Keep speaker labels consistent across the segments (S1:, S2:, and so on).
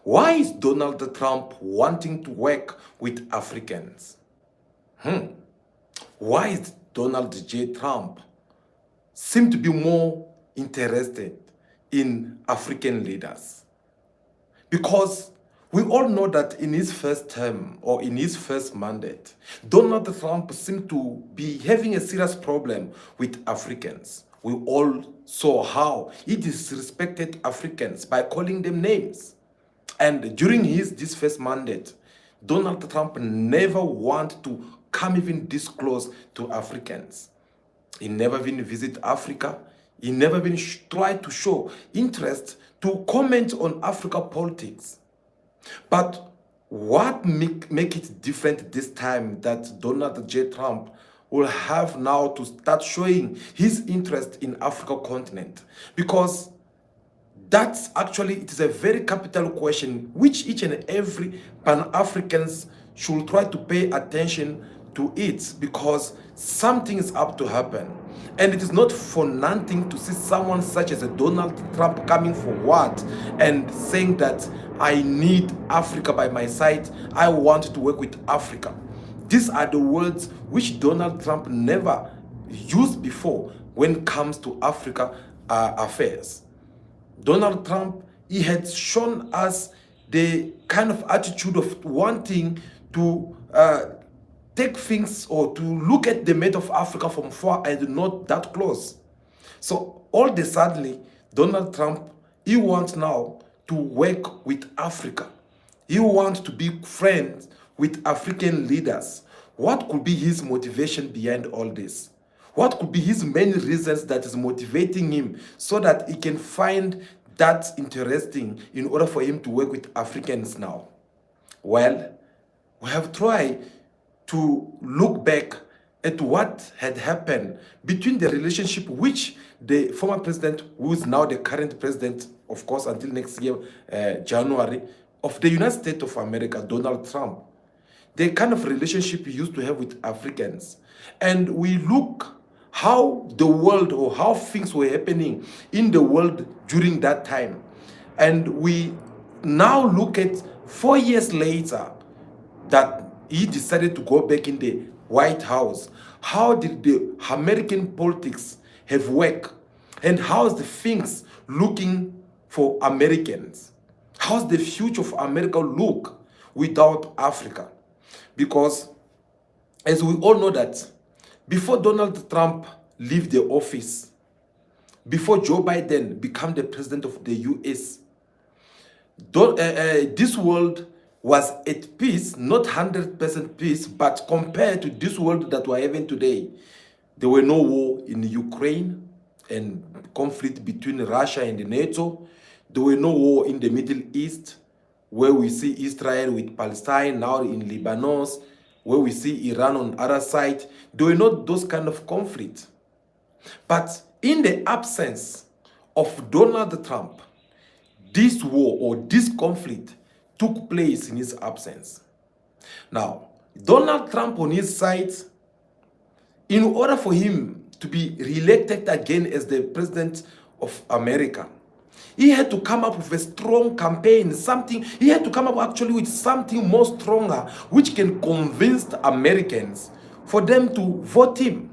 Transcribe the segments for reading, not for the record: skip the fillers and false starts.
S1: Why is Donald Trump wanting to work with Africans? Why is Donald J. Trump seem to be more interested in African leaders? Because we all know that in his first term or in his first mandate, Donald Trump seemed to be having a serious problem with Africans. We all saw how he disrespected Africans by calling them names. And during this first mandate, Donald Trump never wanted to come even this close to Africans. He never even visit Africa. He never even tried to show interest to comment on Africa politics. But what make it different this time that Donald J. Trump will have now to start showing his interest in Africa continent? Because that's actually, it is a very capital question which each and every Pan-Africans should try to pay attention to it, because something is up to happen. And it is not for nothing to see someone such as a Donald Trump coming forward and saying that I need Africa by my side, I want to work with Africa. These are the words which Donald Trump never used before when it comes to Africa affairs. Donald Trump, he had shown us the kind of attitude of wanting to take things or to look at the mate of Africa from far and not that close. So all of a sudden, Donald Trump, he wants now to work with Africa. He wants to be friends with African leaders. What could be his motivation behind all this? What could be his main reasons that is motivating him so that he can find that interesting in order for him to work with Africans now? Well, we have tried to look back at what had happened between the relationship which the former president, who is now the current president, of course, until next year, January, of the United States of America, Donald Trump, the kind of relationship he used to have with Africans. And we look how the world or how things were happening in the world during that time. And we now look at 4 years later that he decided to go back in the White House. How did the American politics have worked? And how's the things looking for Americans? How's the future of America look without Africa? Because as we all know that before Donald Trump left the office, before Joe Biden became the president of the US, this world was at peace, not 100% peace, but compared to this world that we're having today, there were no war in Ukraine and conflict between Russia and NATO. There were no war in the Middle East, where we see Israel with Palestine, now in Lebanon, where we see Iran on the other side. There were not those kind of conflict. But in the absence of Donald Trump, this war or this conflict took place in his absence. Now, Donald Trump on his side, in order for him to be re-elected again as the president of America, he had to come up with a strong campaign, he had to come up actually with something more stronger, which can convince the Americans for them to vote him.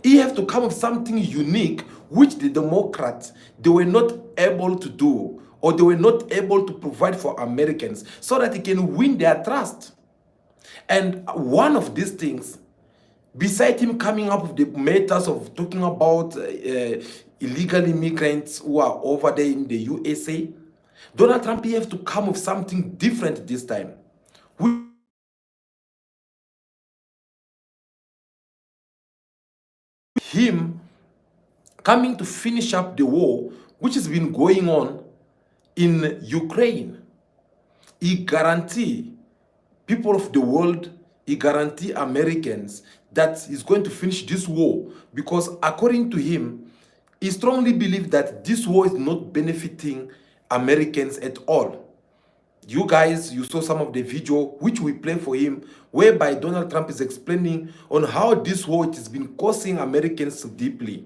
S1: He had to come up with something unique, which the Democrats, they were not able to do, or they were not able to provide for Americans so that he can win their trust. And one of these things, besides him coming up with the matters of talking about illegal immigrants who are over there in the USA, Donald Trump, he has to come with something different this time. Him coming to finish up the war which has been going on in Ukraine. He guarantee people of the world, he guarantee Americans that he's going to finish this war, because according to him, he strongly believes that this war is not benefiting Americans at all. You guys, you saw some of the video which we play for him, whereby Donald Trump is explaining on how this war has been causing Americans deeply.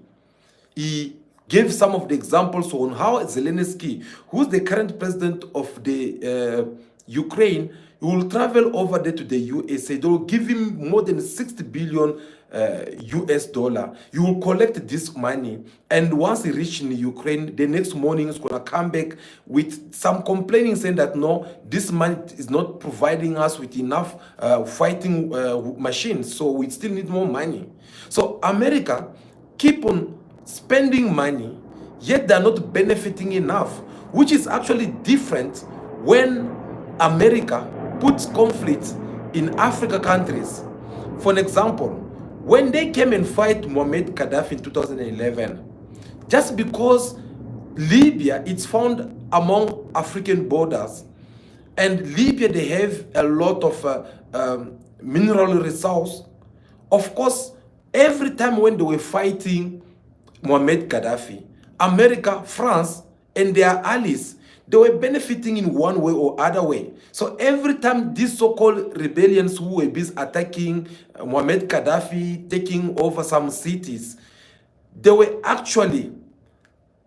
S1: He gave some of the examples on how Zelensky, who's the current president of the Ukraine, he will travel over there to the USA. They will give him more than 60 billion US dollar. You will collect this money, and once he reaches in Ukraine, the next morning he's gonna come back with some complaining, saying that no, this money is not providing us with enough fighting machines, so we still need more money. So America keep on spending money, yet they're not benefiting enough, which is actually different when America puts conflict in Africa countries. For an example, when they came and fight Muammar Gaddafi in 2011, just because Libya it's found among African borders, and Libya they have a lot of mineral resource. Of course, every time when they were fighting Muammar Gaddafi, America, France, and their allies, they were benefiting in one way or other way. So every time these so-called rebellions who were busy attacking Muammar Gaddafi, taking over some cities, they were actually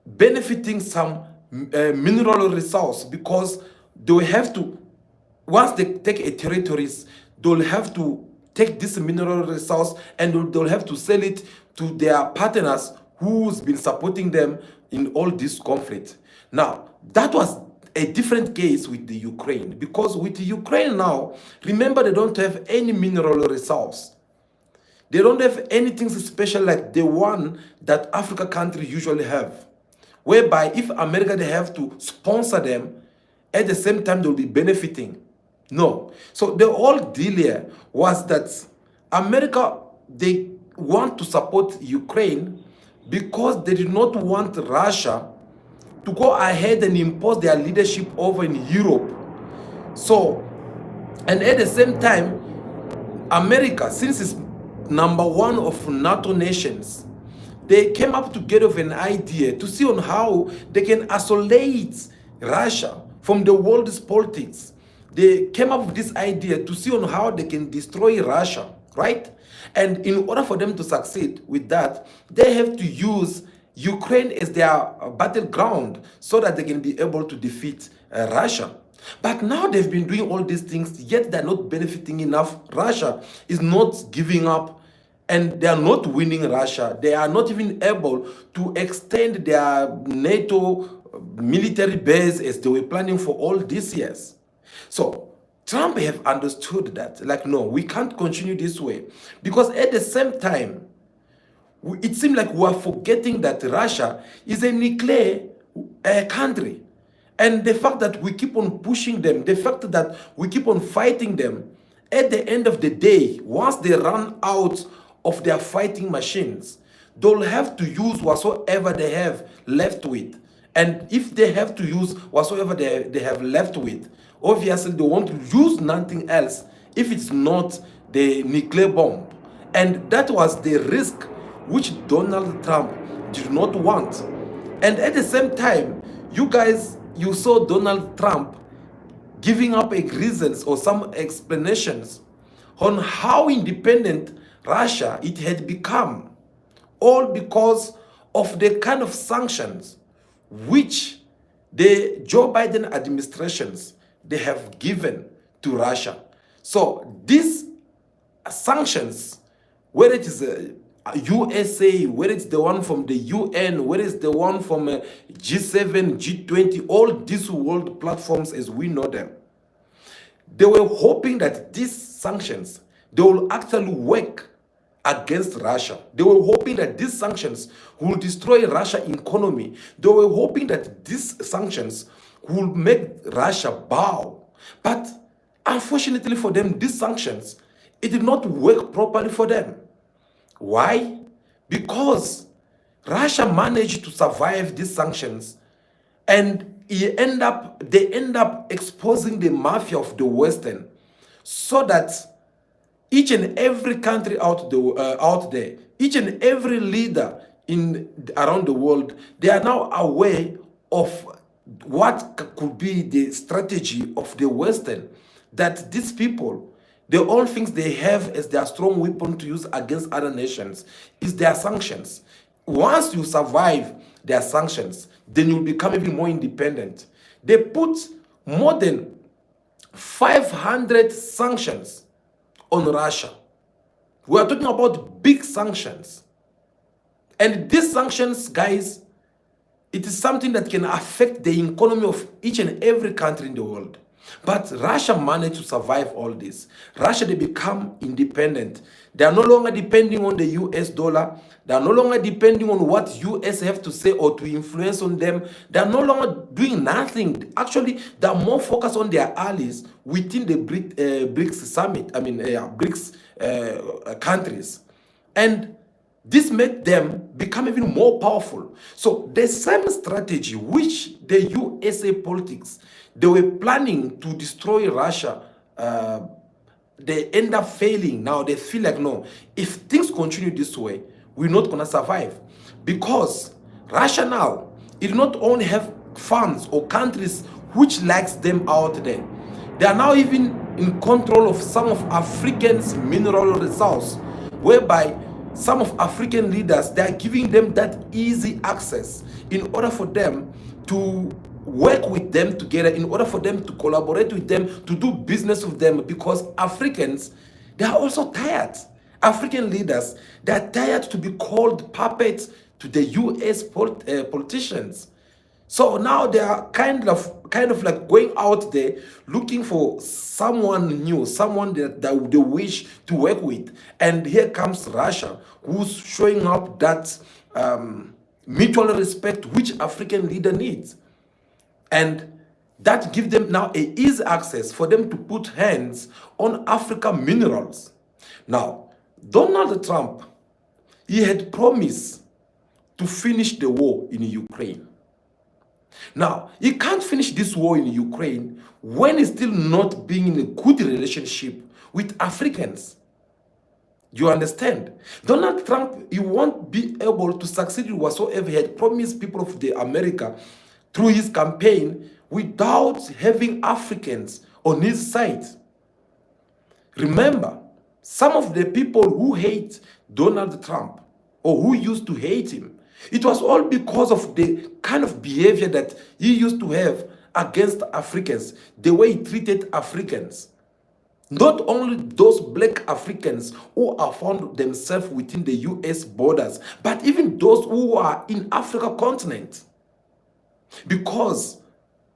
S1: benefiting some mineral resource, because they will have to, once they take a territories, they'll have to take this mineral resource and they'll have to sell it to their partners who's been supporting them in all this conflict. Now, that was a different case with the Ukraine, because with the Ukraine now, remember they don't have any mineral resource. They don't have anything special like the one that Africa countries usually have, whereby if America, they have to sponsor them, at the same time they'll be benefiting. No. So the whole deal here was that America, they want to support Ukraine because they did not want Russia to go ahead and impose their leadership over in Europe. So, and at the same time, America, since it's number one of NATO nations, they came up together with an idea to see on how they can isolate Russia from the world's politics. They came up with this idea to see on how they can destroy Russia, right? And in order for them to succeed with that, they have to use Ukraine as their battleground so that they can be able to defeat Russia. But now they've been doing all these things, yet they're not benefiting enough. Russia is not giving up, and they are not winning Russia. They are not even able to extend their NATO military base as they were planning for all these years. So Trump have understood that, like, no, we can't continue this way, because at the same time, it seems like we are forgetting that Russia is a nuclear country. And the fact that we keep on pushing them, the fact that we keep on fighting them, at the end of the day, once they run out of their fighting machines, they'll have to use whatsoever they have left with. And if they have to use whatsoever they have left with, obviously they want to use nothing else if it's not the nuclear bomb. And that was the risk which Donald Trump did not want. And at the same time, you saw Donald Trump giving up reasons or some explanations on how independent Russia it had become, all because of the kind of sanctions which the Joe Biden administrations they have given to Russia. So these sanctions, whether it is USA, whether it's the one from the UN, whether it's the one from G7, G20, all these world platforms as we know them, they were hoping that these sanctions, they will actually work against Russia. They were hoping that these sanctions will destroy Russia's economy. They were hoping that these sanctions will make Russia bow. But unfortunately for them, these sanctions, it did not work properly for them. Why? Because Russia managed to survive these sanctions, and they end up exposing the mafia of the Western, so that each and every country out there, each and every leader around the world, they are now aware of what could be the strategy of the Western, that these people, the only things they have as their strong weapon to use against other nations is their sanctions. once you survive their sanctions, then you'll become even more independent. They put more than 500 sanctions on Russia. We are talking about big sanctions. And these sanctions, guys, it is something that can affect the economy of each and every country in the world. But Russia managed to survive all this. Russia, they become independent. They are no longer depending on the US dollar. They are no longer depending on what US have to say or to influence on them. They are no longer doing nothing. Actually, they are more focused on their allies within the BRICS summit. BRICS countries. And this made them become even more powerful. So the same strategy which the USA politics, they were planning to destroy Russia, they end up failing. Now they feel like, no, if things continue this way, we're not going to survive. Because Russia now, it not only have funds or countries which likes them out there, they are now even in control of some of Africans' mineral resources, whereby some of African leaders, they are giving them that easy access in order for them to work with them together, in order for them to collaborate with them, to do business with them, because Africans, they are also tired. African leaders, they are tired to be called puppets to the US politicians. So now they are kind of like going out there looking for someone new, someone that they wish to work with. And here comes Russia, who's showing up that mutual respect which African leader needs. And that gives them now a easy access for them to put hands on African minerals. Now, Donald Trump, he had promised to finish the war in Ukraine. Now, he can't finish this war in Ukraine when he's still not being in a good relationship with Africans. You understand? Donald Trump, he won't be able to succeed in whatsoever he had promised people of the America through his campaign without having Africans on his side. Remember, some of the people who hate Donald Trump or who used to hate him, it was all because of the kind of behavior that he used to have against Africans, the way he treated Africans. Not only those black Africans who are found themselves within the US borders, but even those who are in Africa continent. Because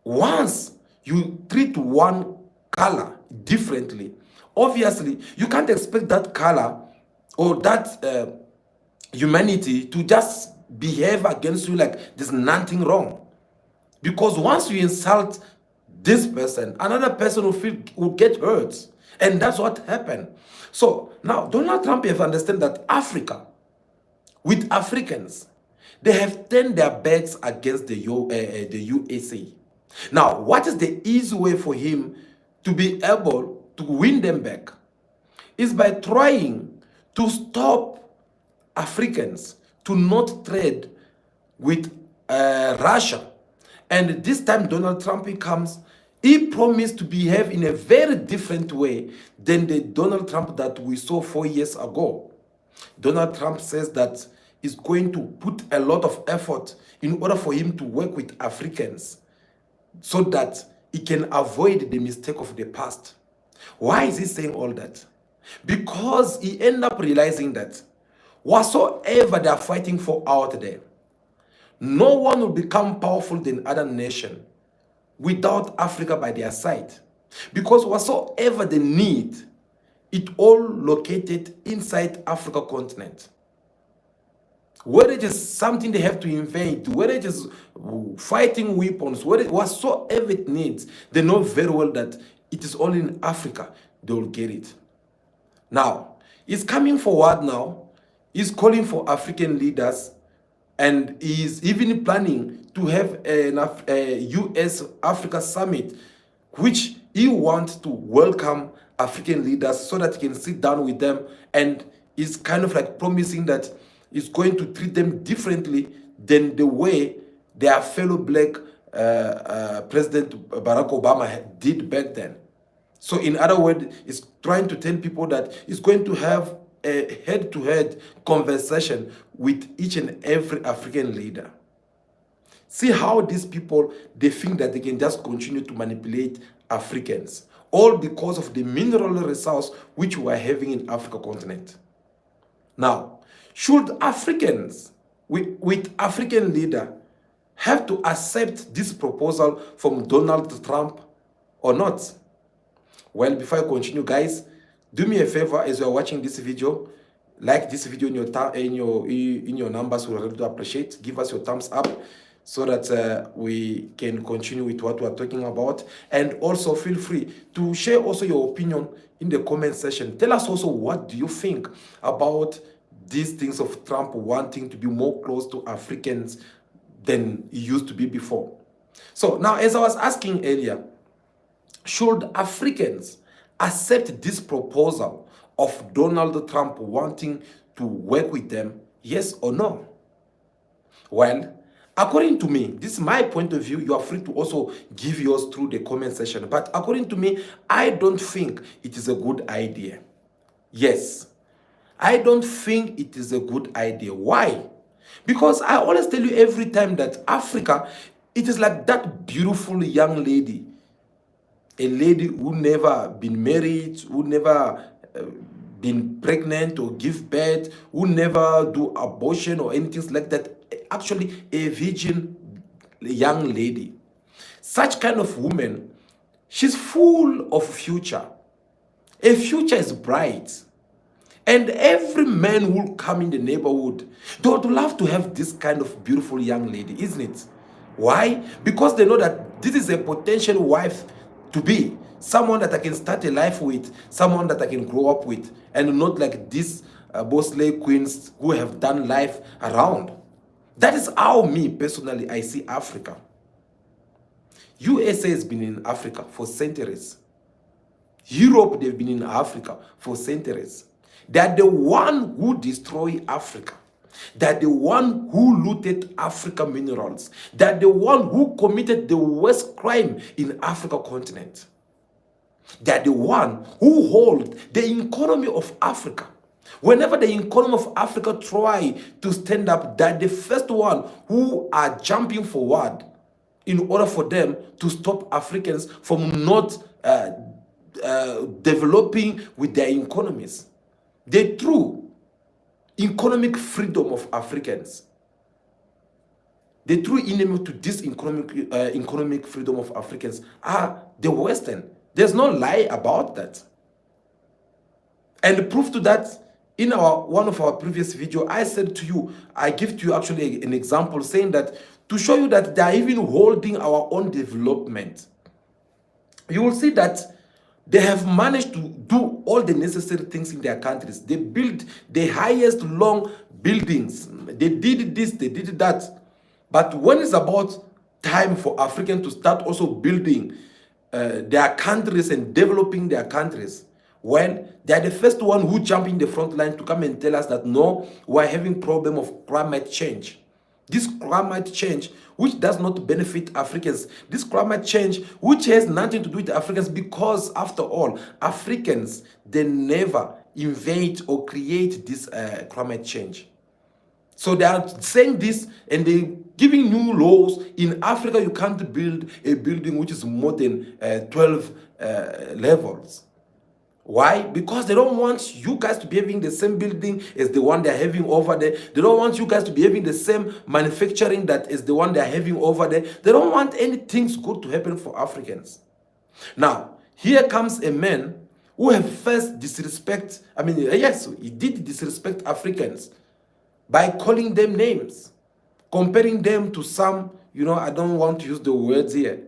S1: once you treat one color differently, obviously you can't expect that color or that humanity to just behave against you like there's nothing wrong. Because once you insult this person, another person will get hurt. And that's what happened. So now Donald Trump have understand that Africa, with Africans, they have turned their backs against the USA. Now, what is the easy way for him to be able to win them back? Is by trying to stop Africans to not trade with Russia. And this time Donald Trump comes, he promised to behave in a very different way than the Donald Trump that we saw 4 years ago. Donald Trump says that he's going to put a lot of effort in order for him to work with Africans so that he can avoid the mistake of the past. Why is he saying all that? Because he ended up realizing that whatsoever they are fighting for out there, no one will become powerful than other nation without Africa by their side. Because whatsoever they need, it all located inside Africa continent. Whether it is something they have to invade, whether it is fighting weapons, whatsoever it needs, they know very well that it is only in Africa they will get it. Now, he's coming forward now. He's calling for African leaders, and he's even planning to have a US-Africa summit, which he wants to welcome African leaders so that he can sit down with them, and is kind of like promising that he's going to treat them differently than the way their fellow black President Barack Obama did back then. So in other words, he's trying to tell people that he's going to have a head-to-head conversation with each and every African leader. See how these people, they think that they can just continue to manipulate Africans, all because of the mineral resource which we are having in Africa continent. Now, should Africans with African leader have to accept this proposal from Donald Trump or not? Well, before I continue, guys, do me a favor as you are watching this video. Like this video in your numbers. We really do appreciate. Give us your thumbs up so that we can continue with what we are talking about. And also feel free to share also your opinion in the comment section. Tell us also what do you think about these things of Trump wanting to be more close to Africans than he used to be before. So now, as I was asking earlier, should Africans accept this proposal of Donald Trump wanting to work with them, yes or no? Well, according to me, this is my point of view. You are free to also give yours through the comment section. But according to me, I don't think it is a good idea. Yes, I don't think it is a good idea. Why? Because I always tell you every time that Africa, it is like that beautiful young lady. A lady who never been married, who never been pregnant or give birth, who never do abortion or anything like that. Actually, a virgin young lady. Such kind of woman, she's full of future. A future is bright. And every man who will come in the neighborhood, they would love to have this kind of beautiful young lady, isn't it? Why? Because they know that this is a potential wife to be. Someone that I can start a life with, someone that I can grow up with, and not like these boss slave queens who have done life around. That is how me, personally, I see Africa. USA has been in Africa for centuries. Europe, they've been in Africa for centuries. They are the one who destroyed Africa. They are the one who looted African minerals. They are the one who committed the worst crime in Africa continent. They are the one who hold the economy of Africa. Whenever the economy of Africa try to stand up, they are the first one who are jumping forward in order for them to stop Africans from not developing with their economies. The true economic freedom of Africans, the true enemy to this economic freedom of Africans are the Western. There's no lie about that. And the proof to that, in one of our previous video, I said to you, I give to you actually an example saying that to show you that they are even holding our own development. You will see that they have managed to do all the necessary things in their countries. They built the highest long buildings. They did this, they did that. But when it's about time for Africans to start also building their countries and developing their countries, well, they are the first one who jump in the front line to come and tell us that no, we're having problem of climate change. This climate change, which does not benefit Africans. This climate change, which has nothing to do with Africans, because after all, Africans, they never invade or create this climate change. So they are saying this and they giving new laws. In Africa, you can't build a building which is more than 12 levels. Why? Because they don't want you guys to be having the same building as the one they're having over there. They don't want you guys to be having the same manufacturing that is the one they're having over there. They don't want anything good to happen for Africans. Now, here comes a man who have first disrespect, yes, he did disrespect Africans by calling them names, comparing them to some, I don't want to use the words here.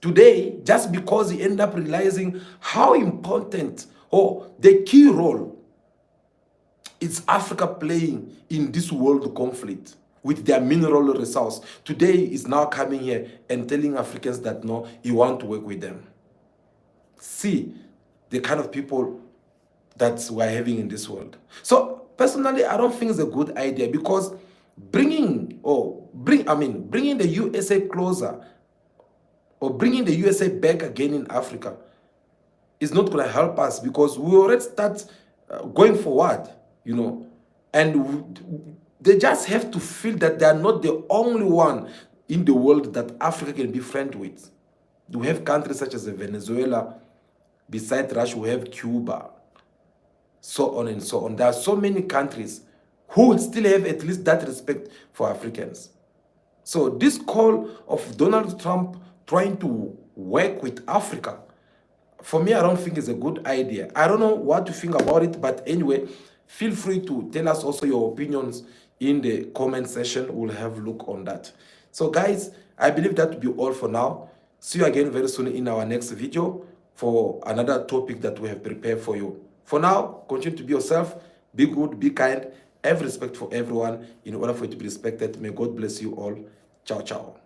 S1: Today, just because he ended up realizing how important or the key role is Africa playing in this world conflict with their mineral resource, today is now coming here and telling Africans that no, he wants to work with them. See the kind of people that we're having in this world. So personally, I don't think it's a good idea, because bringing the USA closer or bringing the USA back again in Africa is not going to help us, because we already start going forward, you know. And they just have to feel that they are not the only one in the world that Africa can be friends with. We have countries such as Venezuela, beside Russia, we have Cuba, so on and so on. There are so many countries who still have at least that respect for Africans. So this call of Donald Trump trying to work with Africa, for me, I don't think it's a good idea. I don't know what to think about it, but anyway, feel free to tell us also your opinions in the comment section. We'll have a look on that. So guys, I believe that will be all for now. See you again very soon in our next video for another topic that we have prepared for you. For now, continue to be yourself, be good, be kind, have respect for everyone in order for you to be respected. May God bless you all. Ciao, ciao.